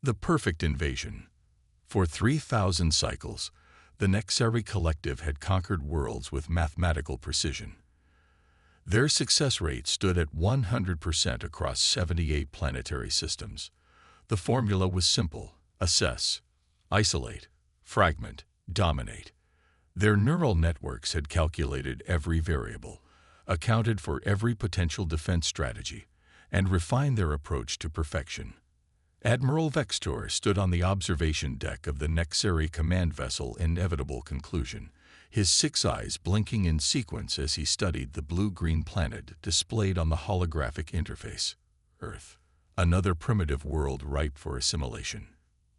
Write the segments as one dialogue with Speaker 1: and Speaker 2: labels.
Speaker 1: The perfect invasion. For 3,000 cycles, the Nexari Collective had conquered worlds with mathematical precision. Their success rate stood at 100% across 78 planetary systems. The formula was simple: assess, isolate, fragment, dominate. Their neural networks had calculated every variable, accounted for every potential defense strategy, and refined their approach to perfection. Admiral Vextor stood on the observation deck of the Nexari command vessel Inevitable Conclusion, his 6 eyes blinking in sequence as he studied the blue-green planet displayed on the holographic interface. Earth, another primitive world ripe for assimilation.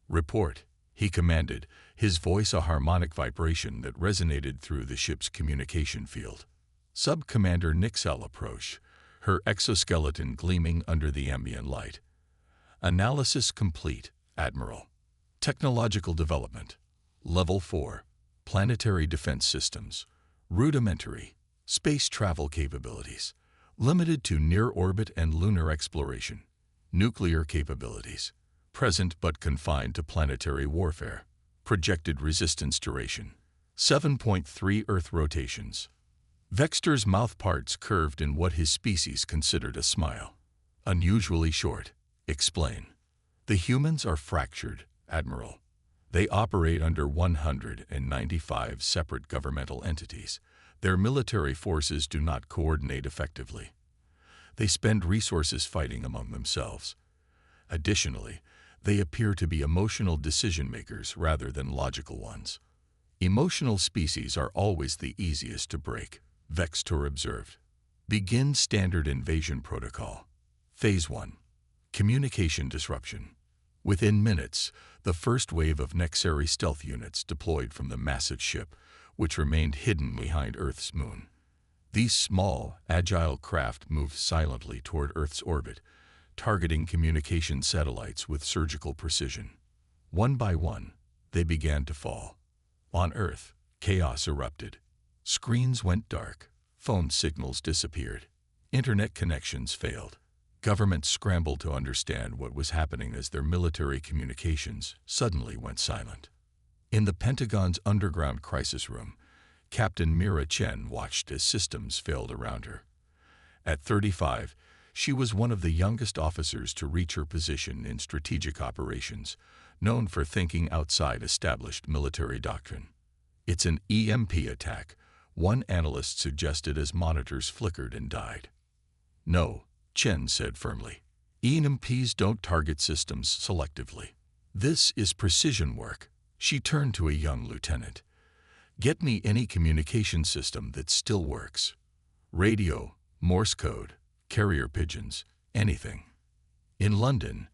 Speaker 1: "Report," he commanded, his voice a harmonic vibration that resonated through the ship's communication field. Sub-Commander Nixel approached, her exoskeleton gleaming under the ambient light. "Analysis complete, Admiral. Technological development. Level 4. Planetary defense systems. Rudimentary. Space travel capabilities. Limited to near-orbit and lunar exploration. Nuclear capabilities. Present but confined to planetary warfare. Projected resistance duration. 7.3 Earth rotations." Vextor's mouthparts curved in what his species considered a smile. "Unusually short. Explain." "The humans are fractured, Admiral. They operate under 195 separate governmental entities. Their military forces do not coordinate effectively. They spend resources fighting among themselves. Additionally, they appear to be emotional decision-makers rather than logical ones. Emotional species are always the easiest to break," Vextor observed. "Begin standard invasion protocol. Phase 1. Communication disruption." Within minutes, the first wave of Nexari stealth units deployed from the massive ship, which remained hidden behind Earth's moon. These small, agile craft moved silently toward Earth's orbit, targeting communication satellites with surgical precision. One by one, they began to fall. On Earth, chaos erupted. Screens went dark, phone signals disappeared, internet connections failed. Governments scrambled to understand what was happening as their military communications suddenly went silent. In the Pentagon's underground crisis room, Captain Mira Chen watched as systems failed around her. At 35, she was one of the youngest officers to reach her position in strategic operations, known for thinking outside established military doctrine. "It's an EMP attack," one analyst suggested as monitors flickered and died. "No," Chen said firmly. "EMPs don't target systems selectively. This is precision work." She turned to a young lieutenant. "Get me any communication system that still works. Radio, Morse code, carrier pigeons, anything." In London,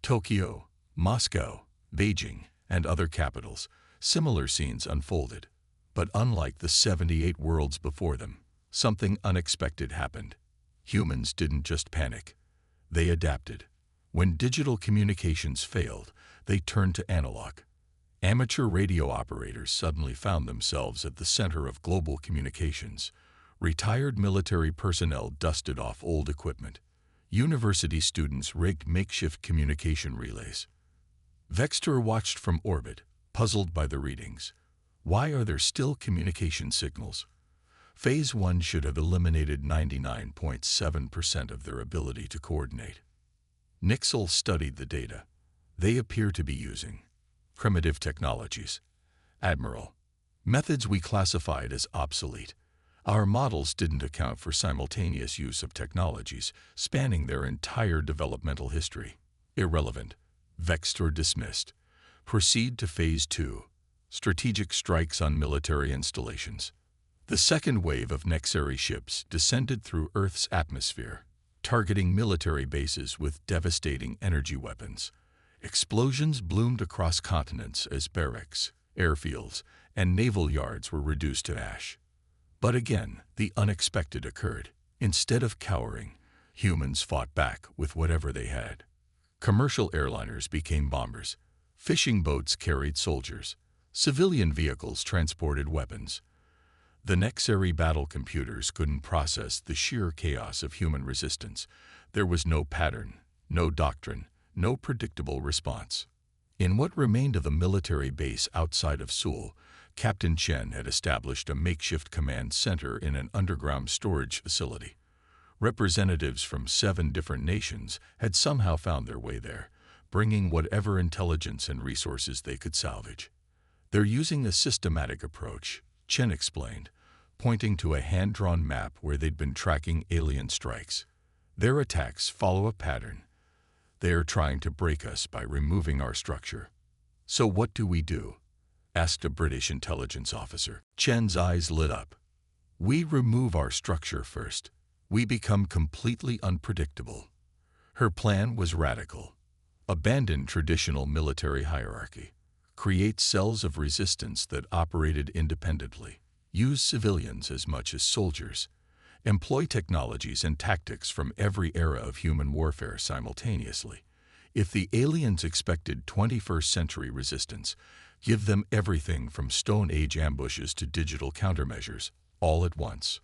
Speaker 1: Tokyo, Moscow, Beijing, and other capitals, similar scenes unfolded. But unlike the 78 worlds before them, something unexpected happened. Humans didn't just panic. They adapted. When digital communications failed, they turned to analog. Amateur radio operators suddenly found themselves at the center of global communications. Retired military personnel dusted off old equipment. University students rigged makeshift communication relays. Vextor watched from orbit, puzzled by the readings. Why are there still communication signals? Phase 1 should have eliminated 99.7% of their ability to coordinate. Nixel studied the data. They appear to be using primitive technologies. "Admiral, methods we classified as obsolete. Our models didn't account for simultaneous use of technologies spanning their entire developmental history. Irrelevant." Vextor dismissed. "Proceed to Phase 2. Strategic strikes on military installations." The second wave of Nexari ships descended through Earth's atmosphere, targeting military bases with devastating energy weapons. Explosions bloomed across continents as barracks, airfields, and naval yards were reduced to ash. But again, the unexpected occurred. Instead of cowering, humans fought back with whatever they had. Commercial airliners became bombers. Fishing boats carried soldiers. Civilian vehicles transported weapons. The Nexari battle computers couldn't process the sheer chaos of human resistance. There was no pattern, no doctrine, no predictable response. In what remained of the military base outside of Seoul, Captain Chen had established a makeshift command center in an underground storage facility. Representatives from 7 different nations had somehow found their way there, bringing whatever intelligence and resources they could salvage. They're using a systematic approach, Chen explained, pointing to a hand-drawn map where they'd been tracking alien strikes. Their attacks follow a pattern. They are trying to break us by removing our structure. So what do we do? Asked a British intelligence officer. Chen's eyes lit up. We remove our structure first. We become completely unpredictable. Her plan was radical. Abandon traditional military hierarchy. Create cells of resistance that operated independently. Use civilians as much as soldiers. Employ technologies and tactics from every era of human warfare simultaneously. If the aliens expected 21st century resistance, give them everything from Stone Age ambushes to digital countermeasures, all at once.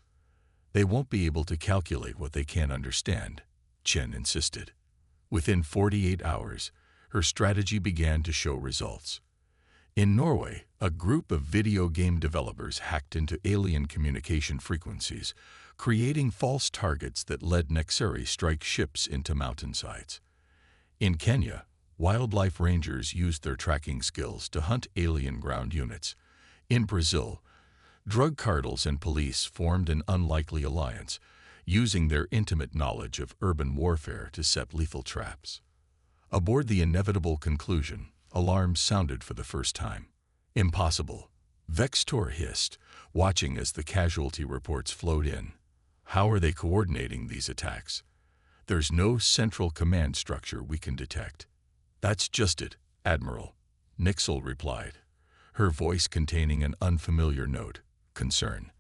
Speaker 1: They won't be able to calculate what they can't understand, Chen insisted. Within 48 hours, her strategy began to show results. In Norway, a group of video game developers hacked into alien communication frequencies, creating false targets that led Nexeri strike ships into mountainsides. In Kenya, wildlife rangers used their tracking skills to hunt alien ground units. In Brazil, drug cartels and police formed an unlikely alliance, using their intimate knowledge of urban warfare to set lethal traps. Aboard the inevitable conclusion, alarms sounded for the first time. Impossible, Vextor hissed, watching as the casualty reports flowed in. How are they coordinating these attacks? There's no central command structure we can detect. That's just it, Admiral, Nixel replied, her voice containing an unfamiliar note, concern.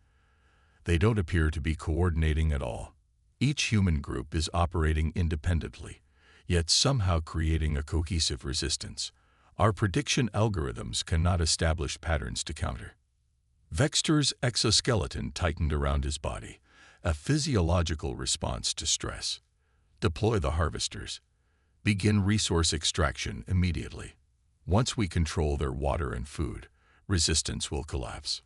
Speaker 1: They don't appear to be coordinating at all. Each human group is operating independently, yet somehow creating a cohesive resistance. Our prediction algorithms cannot establish patterns to counter. Vextor's exoskeleton tightened around his body, a physiological response to stress. Deploy the harvesters. Begin resource extraction immediately. Once we control their water and food, resistance will collapse.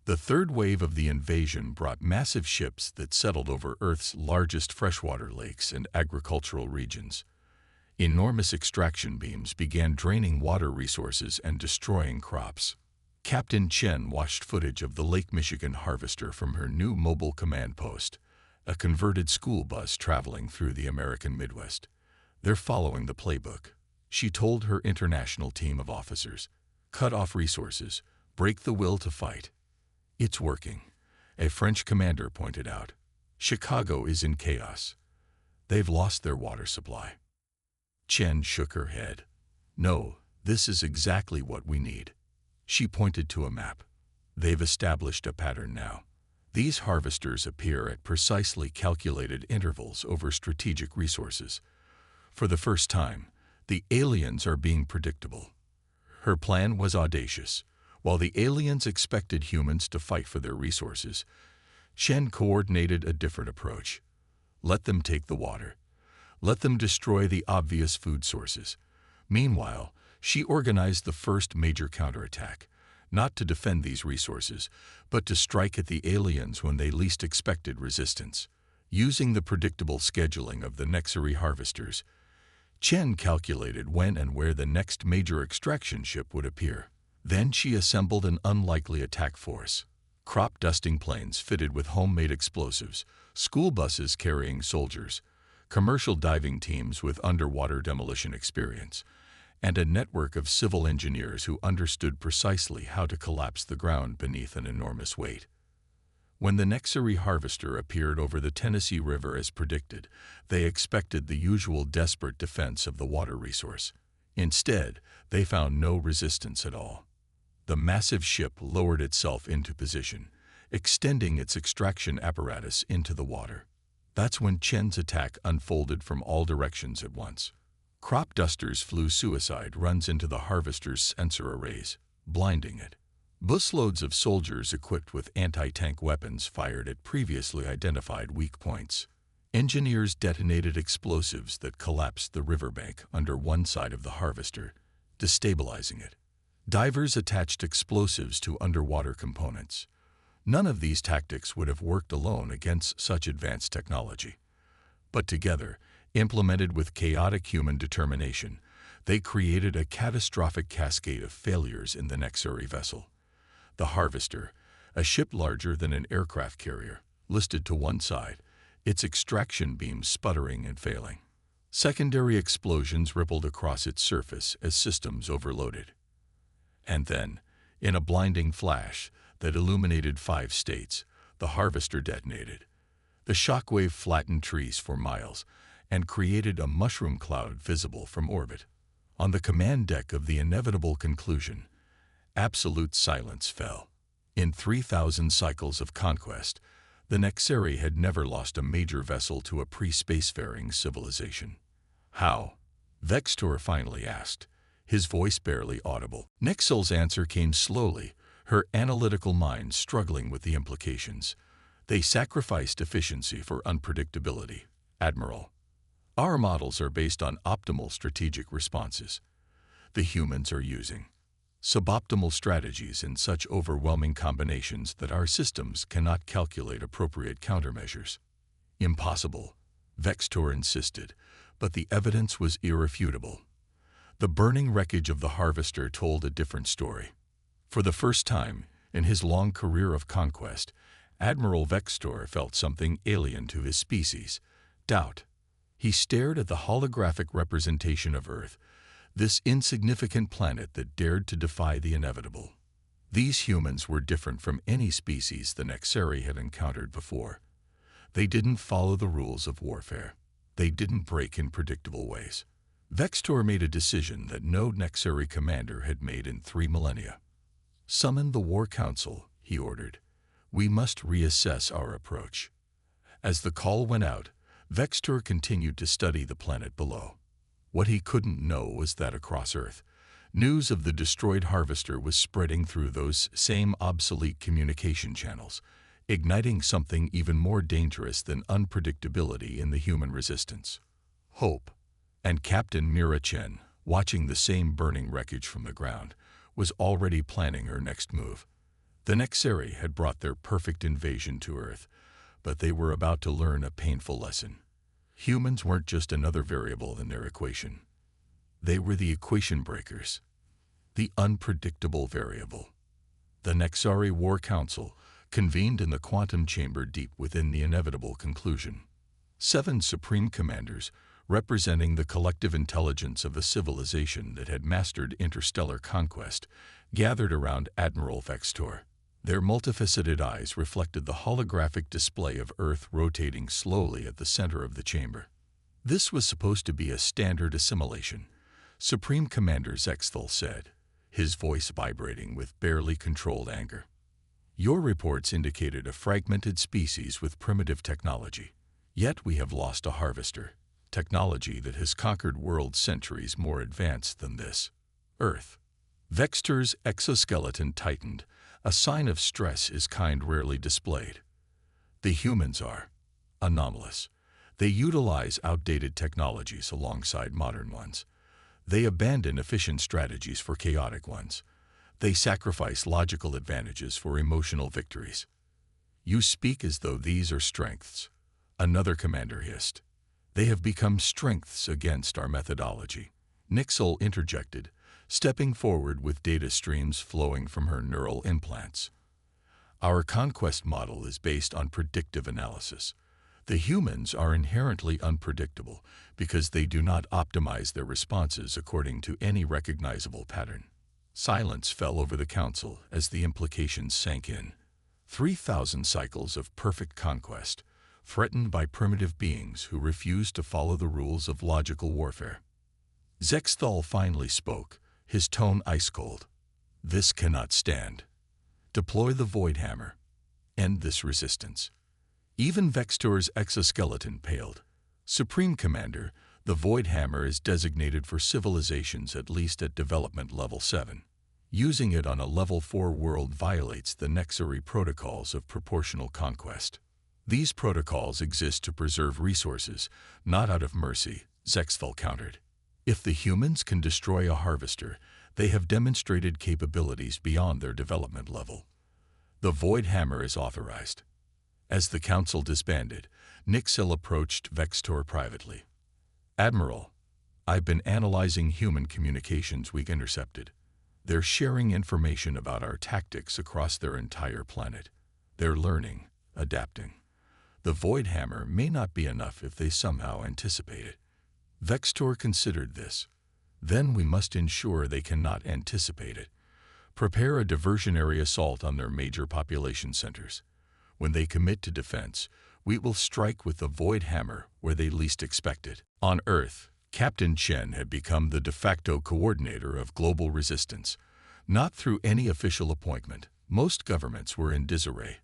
Speaker 1: The third wave of the invasion brought massive ships that settled over Earth's largest freshwater lakes and agricultural regions. Enormous extraction beams began draining water resources and destroying crops. Captain Chen watched footage of the Lake Michigan harvester from her new mobile command post, a converted school bus traveling through the American Midwest. They're following the playbook, she told her international team of officers. Cut off resources, break the will to fight. It's working, a French commander pointed out. Chicago is in chaos. They've lost their water supply. Chen shook her head. No, this is exactly what we need. She pointed to a map. They've established a pattern now. These harvesters appear at precisely calculated intervals over strategic resources. For the first time, the aliens are being predictable. Her plan was audacious. While the aliens expected humans to fight for their resources, Chen coordinated a different approach. Let them take the water. Let them destroy the obvious food sources. Meanwhile, she organized the first major counterattack, not to defend these resources, but to strike at the aliens when they least expected resistance. Using the predictable scheduling of the Nexeri harvesters, Chen calculated when and where the next major extraction ship would appear. Then she assembled an unlikely attack force. Crop dusting planes fitted with homemade explosives, school buses carrying soldiers, commercial diving teams with underwater demolition experience, and a network of civil engineers who understood precisely how to collapse the ground beneath an enormous weight. When the Nexeri harvester appeared over the Tennessee River as predicted, they expected the usual desperate defense of the water resource. Instead, they found no resistance at all. The massive ship lowered itself into position, extending its extraction apparatus into the water. That's when Chen's attack unfolded from all directions at once. Crop dusters flew suicide runs into the harvester's sensor arrays, blinding it. Busloads of soldiers equipped with anti-tank weapons fired at previously identified weak points. Engineers detonated explosives that collapsed the riverbank under one side of the harvester, destabilizing it. Divers attached explosives to underwater components. None of these tactics would have worked alone against such advanced technology. But together, implemented with chaotic human determination, they created a catastrophic cascade of failures in the Nexari vessel. The Harvester, a ship larger than an aircraft carrier, listed to one side, its extraction beams sputtering and failing. Secondary explosions rippled across its surface as systems overloaded. And then, in a blinding flash that illuminated 5 states, the Harvester detonated. The shockwave flattened trees for miles and created a mushroom cloud visible from orbit. On the command deck of the inevitable conclusion, absolute silence fell. In 3,000 cycles of conquest, the Nexari had never lost a major vessel to a pre-spacefaring civilization. How? Vextor finally asked, his voice barely audible. Nixel's answer came slowly, her analytical mind struggling with the implications. They sacrificed efficiency for unpredictability, Admiral. Our models are based on optimal strategic responses. The humans are using suboptimal strategies in such overwhelming combinations that our systems cannot calculate appropriate countermeasures. Impossible, Vextor insisted, but the evidence was irrefutable. The burning wreckage of the Harvester told a different story. For the first time in his long career of conquest, Admiral Vextor felt something alien to his species, doubt. He stared at the holographic representation of Earth, this insignificant planet that dared to defy the inevitable. These humans were different from any species the Nexari had encountered before. They didn't follow the rules of warfare. They didn't break in predictable ways. Vextor made a decision that no Nexari commander had made in 3 millennia. Summon the War Council, he ordered. We must reassess our approach. As the call went out, Vextor continued to study the planet below. What he couldn't know was that across Earth, news of the destroyed Harvester was spreading through those same obsolete communication channels, igniting something even more dangerous than unpredictability in the human resistance. Hope. And Captain Mira Chen, watching the same burning wreckage from the ground, was already planning her next move. The Nexari had brought their perfect invasion to Earth, but they were about to learn a painful lesson. Humans weren't just another variable in their equation. They were the equation breakers, the unpredictable variable. The Nexari War Council convened in the quantum chamber deep within the inevitable conclusion. 7 supreme commanders, representing the collective intelligence of a civilization that had mastered interstellar conquest, gathered around Admiral Vextor. Their multifaceted eyes reflected the holographic display of Earth rotating slowly at the center of the chamber. This was supposed to be a standard assimilation, Supreme Commander Zexthal said, his voice vibrating with barely controlled anger. Your reports indicated a fragmented species with primitive technology. Yet we have lost a Harvester, technology that has conquered worlds centuries more advanced than this. Earth. Vextor's exoskeleton tightened, a sign of stress his kind rarely displayed. The humans are anomalous. They utilize outdated technologies alongside modern ones. They abandon efficient strategies for chaotic ones. They sacrifice logical advantages for emotional victories. You speak as though these are strengths, another commander hissed. They have become strengths against our methodology. Nixel interjected, stepping forward with data streams flowing from her neural implants. Our conquest model is based on predictive analysis. The humans are inherently unpredictable because they do not optimize their responses according to any recognizable pattern. Silence fell over the council as the implications sank in. 3,000 cycles of perfect conquest, threatened by primitive beings who refuse to follow the rules of logical warfare. Zexthal finally spoke, his tone ice-cold. This cannot stand. Deploy the Void Hammer. End this resistance. Even Vextor's exoskeleton paled. Supreme Commander, the Void Hammer is designated for civilizations at least at development level 7. Using it on a level 4 world violates the Nexari protocols of proportional conquest. These protocols exist to preserve resources, not out of mercy, Zexthal countered. If the humans can destroy a harvester, they have demonstrated capabilities beyond their development level. The Void Hammer is authorized. As the council disbanded, Nixel approached Vextor privately. Admiral, I've been analyzing human communications we intercepted. They're sharing information about our tactics across their entire planet. They're learning, adapting. The Void Hammer may not be enough if they somehow anticipate it. Vextor considered this. Then we must ensure they cannot anticipate it. Prepare a diversionary assault on their major population centers. When they commit to defense, we will strike with the Void Hammer where they least expect it. On Earth, Captain Chen had become the de facto coordinator of global resistance. Not through any official appointment. Most governments were in disarray.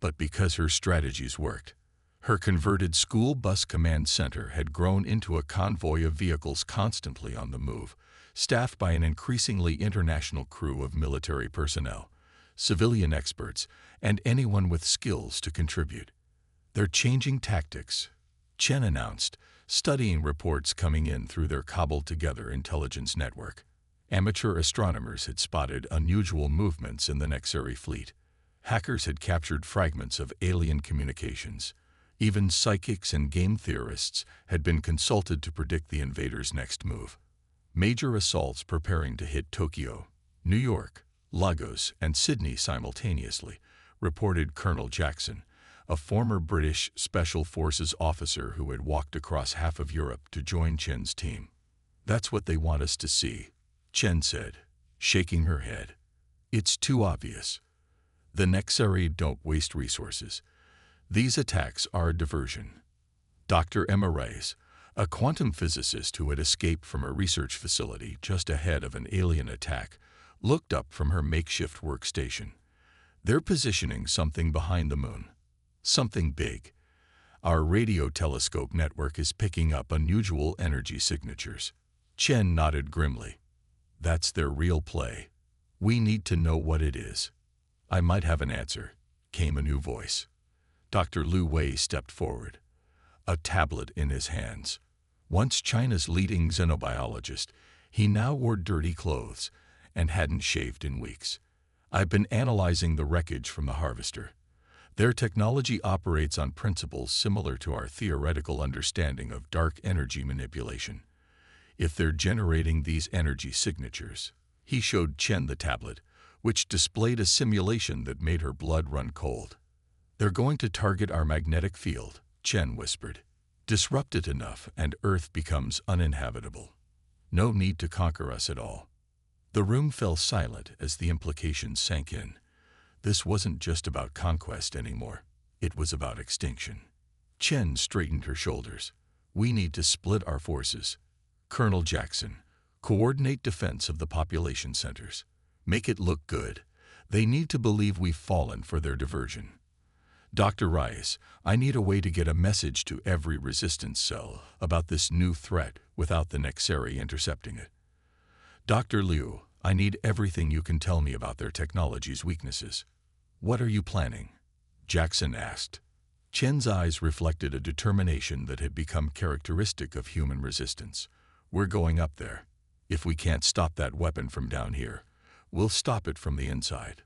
Speaker 1: But because her strategies worked. Her converted school bus command center had grown into a convoy of vehicles constantly on the move, staffed by an increasingly international crew of military personnel, civilian experts, and anyone with skills to contribute. They're changing tactics, Chen announced, studying reports coming in through their cobbled-together intelligence network. Amateur astronomers had spotted unusual movements in the Nexari fleet. Hackers had captured fragments of alien communications. Even psychics and game theorists had been consulted to predict the invaders' next move. Major assaults preparing to hit Tokyo, New York, Lagos, and Sydney simultaneously, reported Colonel Jackson, a former British Special Forces officer who had walked across half of Europe to join Chen's team. That's what they want us to see, Chen said, shaking her head. It's too obvious. The Nexari don't waste resources. These attacks are a diversion. Dr. Emma Reyes, a quantum physicist who had escaped from a research facility just ahead of an alien attack, looked up from her makeshift workstation. They're positioning something behind the moon. Something big. Our radio telescope network is picking up unusual energy signatures. Chen nodded grimly. That's their real play. We need to know what it is. I might have an answer, came a new voice. Dr. Lu Wei stepped forward, a tablet in his hands. Once China's leading xenobiologist, he now wore dirty clothes and hadn't shaved in weeks. I've been analyzing the wreckage from the harvester. Their technology operates on principles similar to our theoretical understanding of dark energy manipulation. If they're generating these energy signatures, he showed Chen the tablet, which displayed a simulation that made her blood run cold. They're going to target our magnetic field, Chen whispered. Disrupt it enough and Earth becomes uninhabitable. No need to conquer us at all. The room fell silent as the implications sank in. This wasn't just about conquest anymore. It was about extinction. Chen straightened her shoulders. We need to split our forces. Colonel Jackson, coordinate defense of the population centers. Make it look good. They need to believe we've fallen for their diversion. Dr. Rice, I need a way to get a message to every resistance cell about this new threat without the Nexari intercepting it. Dr. Liu, I need everything you can tell me about their technology's weaknesses. What are you planning? Jackson asked. Chen's eyes reflected a determination that had become characteristic of human resistance. We're going up there. If we can't stop that weapon from down here, we'll stop it from the inside.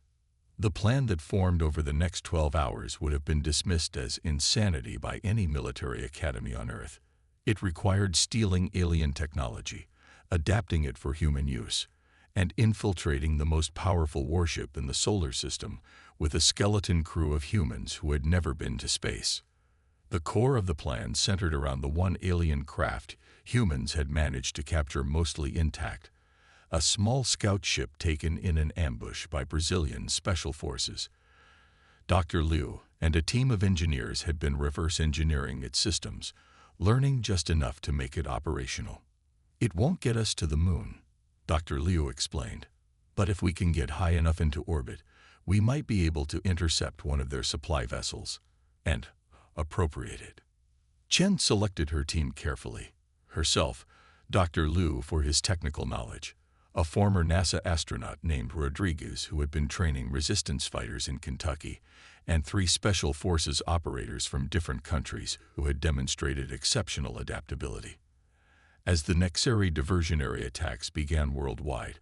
Speaker 1: The plan that formed over the next 12 hours would have been dismissed as insanity by any military academy on Earth. It required stealing alien technology, adapting it for human use, and infiltrating the most powerful warship in the solar system with a skeleton crew of humans who had never been to space. The core of the plan centered around the one alien craft humans had managed to capture mostly intact, a small scout ship taken in an ambush by Brazilian special forces. Dr. Liu and a team of engineers had been reverse engineering its systems, learning just enough to make it operational. It won't get us to the moon, Dr. Liu explained, but if we can get high enough into orbit, we might be able to intercept one of their supply vessels and appropriate it. Chen selected her team carefully. Herself, Dr. Liu for his technical knowledge, a former NASA astronaut named Rodriguez who had been training resistance fighters in Kentucky, and 3 special forces operators from different countries who had demonstrated exceptional adaptability. As the Nexari diversionary attacks began worldwide,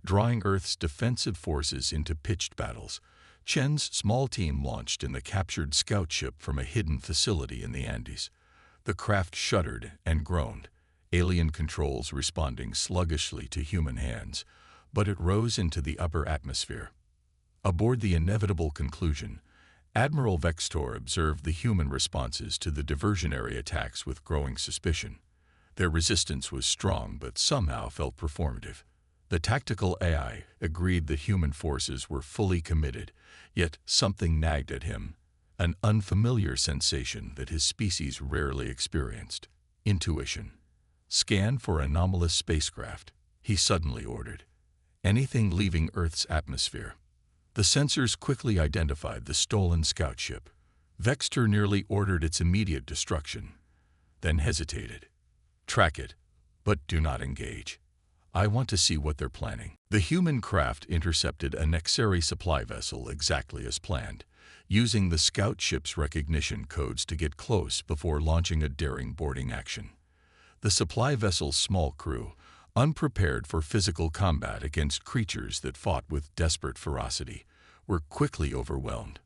Speaker 1: drawing Earth's defensive forces into pitched battles, Chen's small team launched in the captured scout ship from a hidden facility in the Andes. The craft shuddered and groaned, alien controls responding sluggishly to human hands, but it rose into the upper atmosphere. Aboard the inevitable conclusion, Admiral Vextor observed the human responses to the diversionary attacks with growing suspicion. Their resistance was strong but somehow felt performative. The tactical AI agreed that human forces were fully committed, yet something nagged at him, an unfamiliar sensation that his species rarely experienced. Intuition. "Scan for anomalous spacecraft," he suddenly ordered. "Anything leaving Earth's atmosphere." The sensors quickly identified the stolen scout ship. Vextor nearly ordered its immediate destruction, then hesitated. "Track it, but do not engage. I want to see what they're planning." The human craft intercepted a Nexari supply vessel exactly as planned, using the scout ship's recognition codes to get close before launching a daring boarding action. The supply vessel's small crew, unprepared for physical combat against creatures that fought with desperate ferocity, were quickly overwhelmed.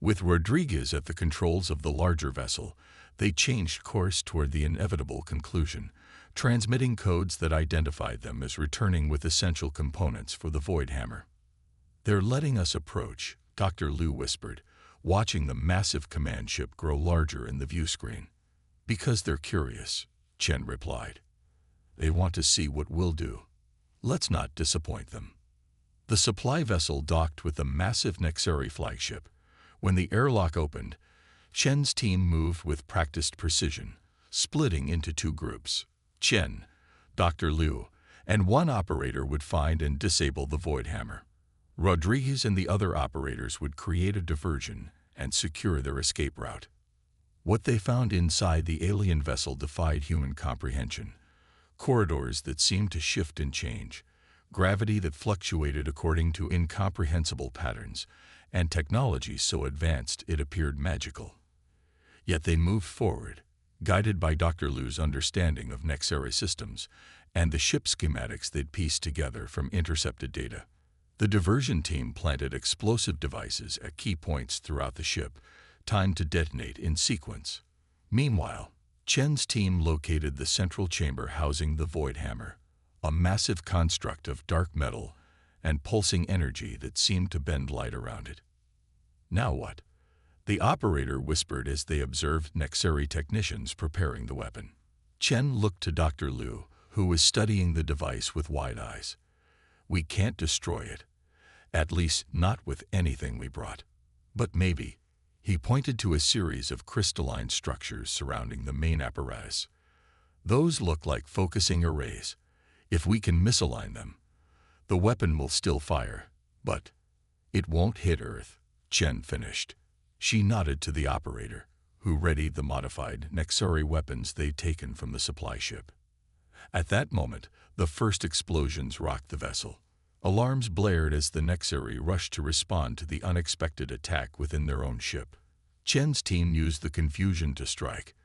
Speaker 1: With Rodriguez at the controls of the larger vessel, they changed course toward the inevitable conclusion, transmitting codes that identified them as returning with essential components for the Void Hammer. "They're letting us approach," Dr. Liu whispered, watching the massive command ship grow larger in the view screen. "Because they're curious," Chen replied. "They want to see what we'll do. Let's not disappoint them." The supply vessel docked with the massive Nexari flagship. When the airlock opened, Chen's team moved with practiced precision, splitting into 2 groups. Chen, Dr. Liu, and 1 operator would find and disable the Void Hammer. Rodriguez and the other operators would create a diversion and secure their escape route. What they found inside the alien vessel defied human comprehension. Corridors that seemed to shift and change, gravity that fluctuated according to incomprehensible patterns, and technology so advanced it appeared magical. Yet they moved forward, guided by Dr. Liu's understanding of Nexari systems and the ship schematics they'd pieced together from intercepted data. The diversion team planted explosive devices at key points throughout the ship, timed to detonate in sequence. Meanwhile, Chen's team located the central chamber housing the Void Hammer, a massive construct of dark metal and pulsing energy that seemed to bend light around it. "Now what?" the operator whispered as they observed Nexari technicians preparing the weapon. Chen looked to Dr. Liu, who was studying the device with wide eyes. "We can't destroy it. At least not with anything we brought. But maybe." He pointed to a series of crystalline structures surrounding the main apparatus. "Those look like focusing arrays. If we can misalign them, the weapon will still fire, but it won't hit Earth," Chen finished. She nodded to the operator, who readied the modified Nexari weapons they'd taken from the supply ship. At that moment, the first explosions rocked the vessel. Alarms blared as the Nexari rushed to respond to the unexpected attack within their own ship. Chen's team used the confusion to strike,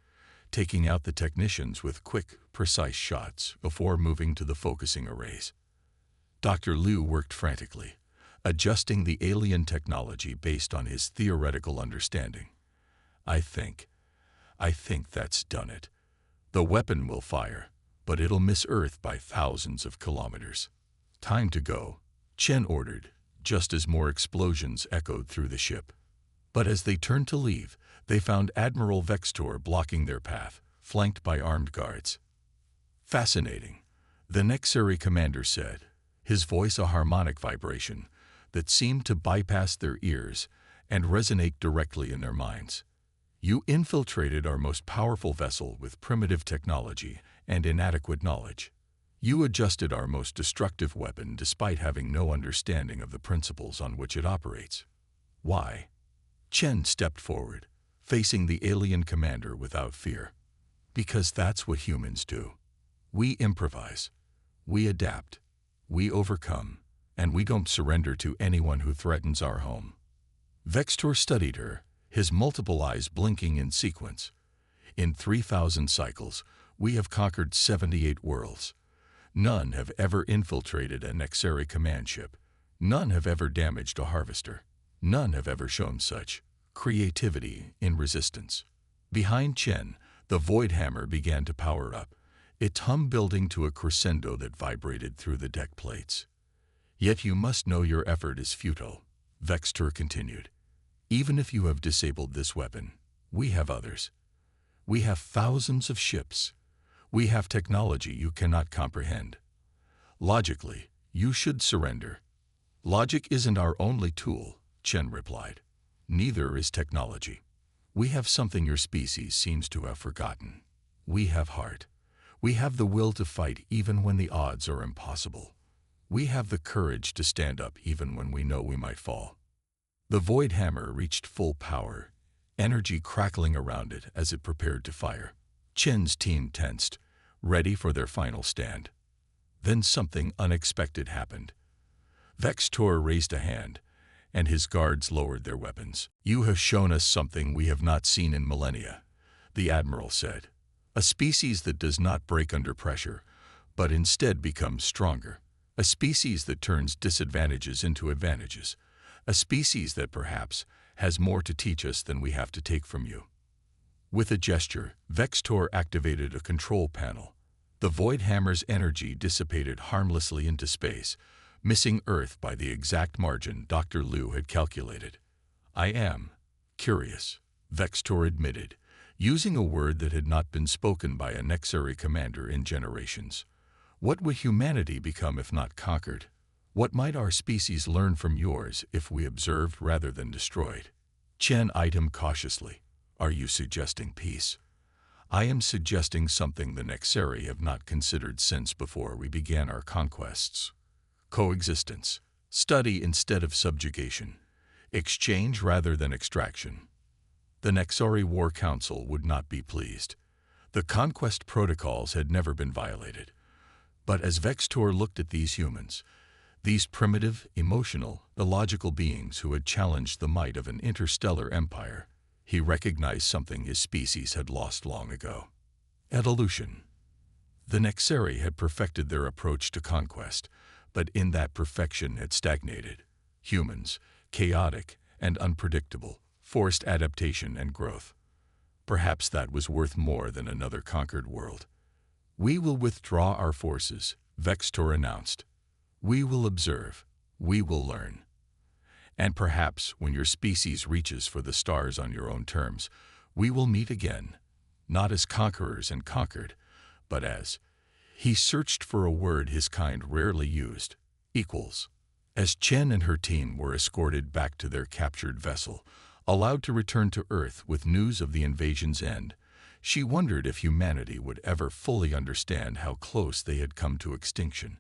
Speaker 1: taking out the technicians with quick, precise shots before moving to the focusing arrays. Dr. Liu worked frantically, adjusting the alien technology based on his theoretical understanding. I think that's done it. The weapon will fire, but it'll miss Earth by thousands of kilometers." "Time to go," Chen ordered, just as more explosions echoed through the ship. But as they turned to leave, they found Admiral Vextor blocking their path, flanked by armed guards. "Fascinating," the Nexari commander said, his voice a harmonic vibration that seemed to bypass their ears and resonate directly in their minds. "You infiltrated our most powerful vessel with primitive technology and inadequate knowledge. You adjusted our most destructive weapon despite having no understanding of the principles on which it operates. Why?" Chen stepped forward, facing the alien commander without fear. "Because that's what humans do. We improvise. We adapt. We overcome, and we don't surrender to anyone who threatens our home. Vextor studied her, his multiple eyes blinking in sequence. In 3,000 cycles, we have conquered 78 worlds. None have ever infiltrated a Nexari command ship. None have ever damaged a harvester. None have ever shown such creativity in resistance. Behind Chen, the Void Hammer began to power up, its hum building to a crescendo that vibrated through the deck plates. Yet you must know your effort is futile, Vextor continued. Even if you have disabled this weapon, we have others. We have thousands of ships. We have technology you cannot comprehend. Logically, you should surrender. Logic isn't our only tool, Chen replied. Neither is technology. We have something your species seems to have forgotten. We have heart. We have the will to fight even when the odds are impossible. We have the courage to stand up even when we know we might fall. The Void Hammer reached full power, energy crackling around it as it prepared to fire. Chen's team tensed, ready for their final stand. Then something unexpected happened. Vextor raised a hand, and his guards lowered their weapons. You have shown us something we have not seen in millennia, the Admiral said. A species that does not break under pressure, but instead becomes stronger. A species that turns disadvantages into advantages. A species that perhaps has more to teach us than we have to take from you. With a gesture, Vextor activated a control panel. The Void Hammer's energy dissipated harmlessly into space, missing Earth by the exact margin Dr. Liu had calculated. I am curious, Vextor admitted, using a word that had not been spoken by a Nexari commander in generations. What would humanity become if not conquered? What might our species learn from yours if we observed rather than destroyed? Chen eyed him cautiously. Are you suggesting peace? I am suggesting something the Nexari have not considered since before we began our conquests. Coexistence. Study instead of subjugation. Exchange rather than extraction. The Nexari War Council would not be pleased. The conquest protocols had never been violated. But as Vextor looked at these humans, these primitive, emotional, illogical beings who had challenged the might of an interstellar empire, he recognized something his species had lost long ago. Evolution. The Nexari had perfected their approach to conquest, but in that perfection had stagnated. Humans, chaotic and unpredictable, forced adaptation and growth. Perhaps that was worth more than another conquered world. We will withdraw our forces, Vextor announced. We will observe. We will learn. And perhaps when your species reaches for the stars on your own terms, we will meet again, not as conquerors and conquered, but as, he searched for a word his kind rarely used, equals. As Chen and her team were escorted back to their captured vessel, allowed to return to Earth with news of the invasion's end, she wondered if humanity would ever fully understand how close they had come to extinction,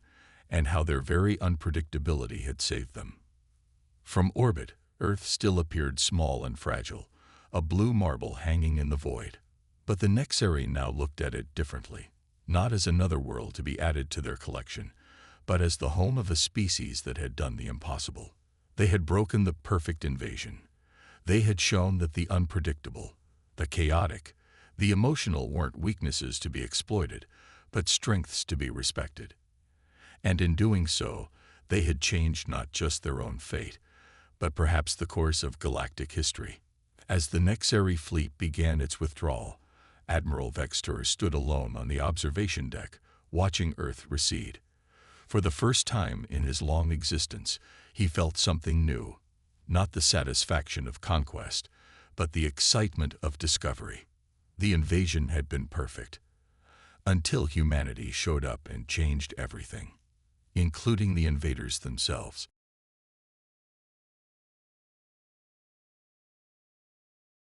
Speaker 1: and how their very unpredictability had saved them. From orbit, Earth still appeared small and fragile, a blue marble hanging in the void. But the Nexari now looked at it differently, not as another world to be added to their collection, but as the home of a species that had done the impossible. They had broken the perfect invasion. They had shown that the unpredictable, the chaotic, the emotional weren't weaknesses to be exploited, but strengths to be respected. And in doing so, they had changed not just their own fate, but perhaps the course of galactic history. As the Nexari fleet began its withdrawal, Admiral Vextor stood alone on the observation deck, watching Earth recede. For the first time in his long existence, he felt something new, not the satisfaction of conquest, but the excitement of discovery. The invasion had been perfect, until humanity showed up and changed everything, including the invaders themselves.